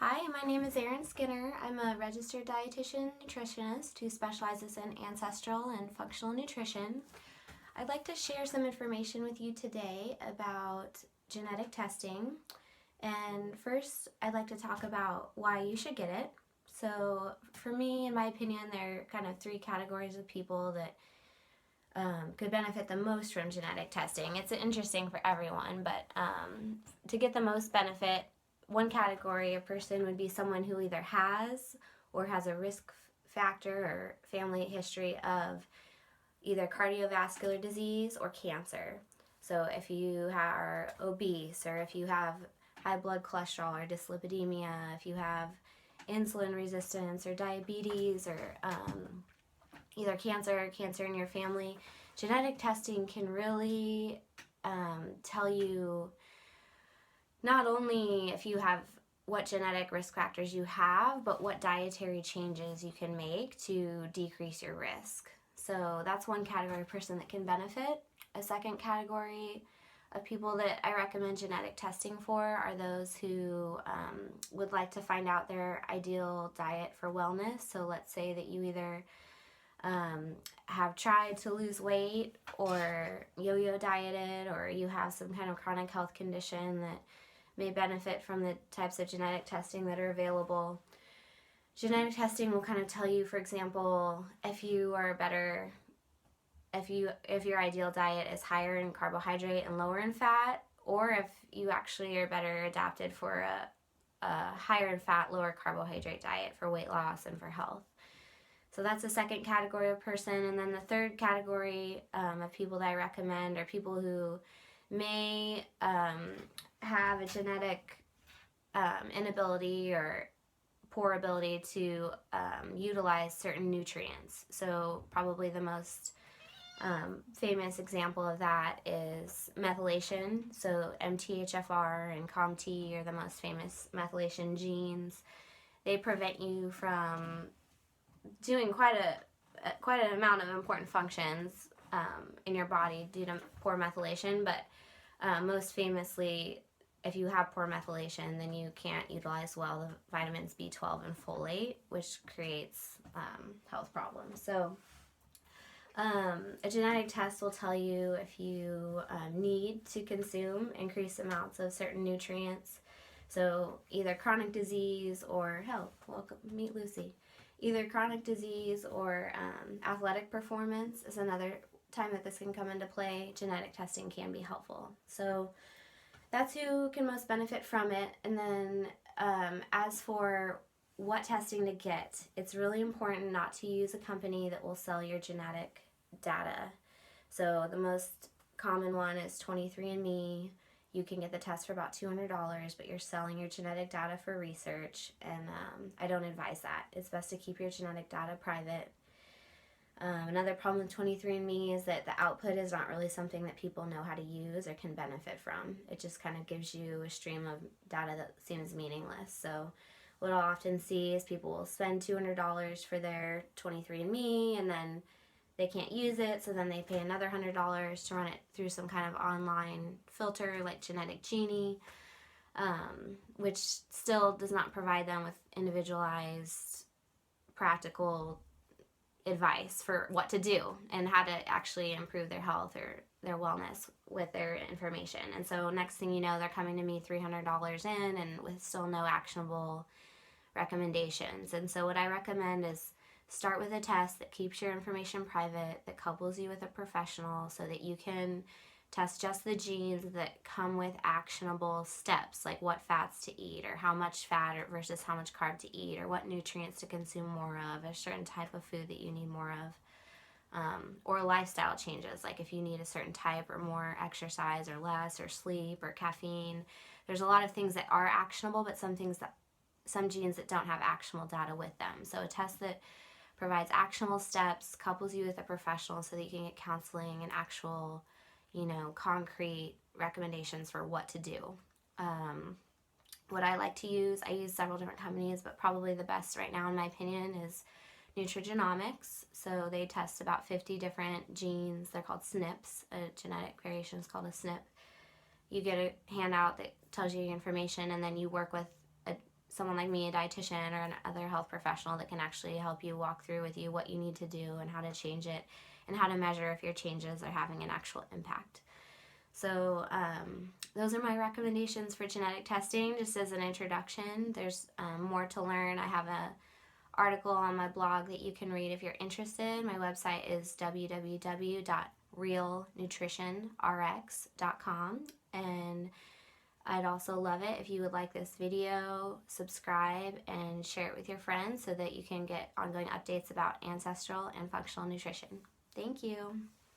Hi, my name is Erin Skinner. I'm a registered dietitian nutritionist who specializes in ancestral and functional nutrition. I'd like to share some information with you today about genetic testing. And first, I'd like to talk about why you should get it. So, for me, in my opinion, there are kind of three categories of people that could benefit the most from genetic testing. It's interesting for everyone, but to get the most benefit, one category of person would be someone who either has or has a risk factor or family history of either cardiovascular disease or cancer. So if you are obese, or if you have high blood cholesterol or dyslipidemia, if you have insulin resistance or diabetes, or either cancer in your family, genetic testing can really tell you not only if you have what genetic risk factors you have, but what dietary changes you can make to decrease your risk. So that's one category of person that can benefit. A second category of people that I recommend genetic testing for are those who would like to find out their ideal diet for wellness. So let's say that you either have tried to lose weight or yo-yo dieted, or you have some kind of chronic health condition that may benefit from the types of genetic testing that are available. Genetic testing will kind of tell you, for example, if you are better, if your ideal diet is higher in carbohydrate and lower in fat, or if you actually are better adapted for a higher in fat, lower carbohydrate diet for weight loss and for health. So that's the second category of person. And then the third category of people that I recommend are people who may have a genetic inability or poor ability to utilize certain nutrients. So probably the most famous example of that is methylation. So MTHFR and COMT are the most famous methylation genes. They prevent you from doing quite an amount of important functions in your body due to poor methylation, but most famously, if you have poor methylation, then you can't utilize well the vitamins B12 and folate, which creates health problems. So a genetic test will tell you if you need to consume increased amounts of certain nutrients. So either chronic disease or health. Welcome, meet Lucy. Either chronic disease or athletic performance is another time that this can come into play. Genetic testing can be helpful. So that's who can most benefit from it. And then as for what testing to get, it's really important not to use a company that will sell your genetic data. So the most common one is 23andMe. You can get the test for about $200, but you're selling your genetic data for research, and I don't advise that. It's best to keep your genetic data private. Another problem with 23andMe is that the output is not really something that people know how to use or can benefit from. It just kind of gives you a stream of data that seems meaningless. So what I'll often see is people will spend $200 for their 23andMe, and then they can't use it, so then they pay another $100 to run it through some kind of online filter like Genetic Genie, which still does not provide them with individualized, practical advice for what to do and how to actually improve their health or their wellness with their information. And so next thing you know, they're coming to me $300 in and with still no actionable recommendations. And so what I recommend is start with a test that keeps your information private, that couples you with a professional so that you can test just the genes that come with actionable steps, like what fats to eat, or how much fat versus how much carb to eat, or what nutrients to consume more of, a certain type of food that you need more of, or lifestyle changes, like if you need a certain type or more exercise or less, or sleep or caffeine. There's a lot of things that are actionable, but some genes that don't have actionable data with them. So a test that provides actionable steps, couples you with a professional so that you can get counseling and actual, concrete recommendations for what to do. What I like to use, I use several different companies, but probably the best right now in my opinion is Nutrigenomics. So they test about 50 different genes. They're called SNPs. A genetic variation is called a SNP. You get a handout that tells you your information, and then you work with a someone like me, a dietitian or another health professional that can actually help you walk through with you what you need to do and how to change it and how to measure if your changes are having an actual impact. So those are my recommendations for genetic testing, just as an introduction. There's more to learn. I have a article on my blog that you can read if you're interested. My website is www.realnutritionrx.com, and I'd also love it if you would like this video, subscribe, and share it with your friends so that you can get ongoing updates about ancestral and functional nutrition. Thank you.